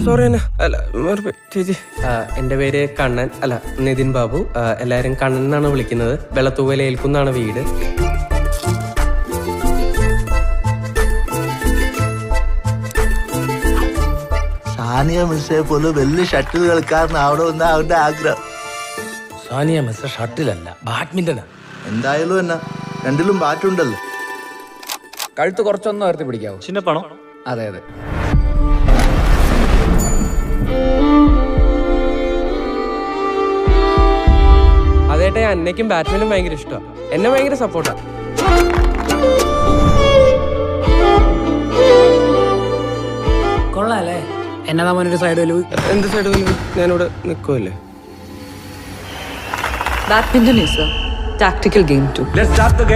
Sorry അല്ല ചേച്ചി. എൻ്റെ പേര് കണ്ണൻ, അല്ല നിതിൻ ബാബു. എല്ലാവരും കണ്ണൻ എന്നാണ് വിളിക്കുന്നത്. വെള്ളത്തൂവല ഏൽക്കുന്നാണ് വീട്. സാനിയ മിസ്സെ പോലെ വലിയ ഷട്ടിൽ കളിക്കാരനാവണമെന്ന് അവന്റെ ആഗ്രഹം. സാനിയ മിസ് ഷട്ടിലല്ല, ബാഡ്മിന്റനാ. എന്തായാലും എന്നാ, രണ്ടിലും ബാറ്റുണ്ടല്ലോ. കഴുത്ത് കുറച്ചൊന്നും ഉയർത്തി പിടിക്കാവോ? ചിന്നപ്പണോ? അതെ അതെ. അതേട്ടെ, അന്നയ്ക്കും ബാറ്റ്മാനും ഭയങ്കര ഇഷ്ടമാണ്. എന്നെ ഭയങ്കര സപ്പോർട്ടാണ്. കൊള്ളാല്ലേ? എന്നതാ മോനൊരു സൈഡ് വല്ലു. എന്ത് സൈഡ് വല്ലു? ഞാനിവിടെ നിൽക്കുമല്ലേ. Badminton is a tactical game too. Let's start the game.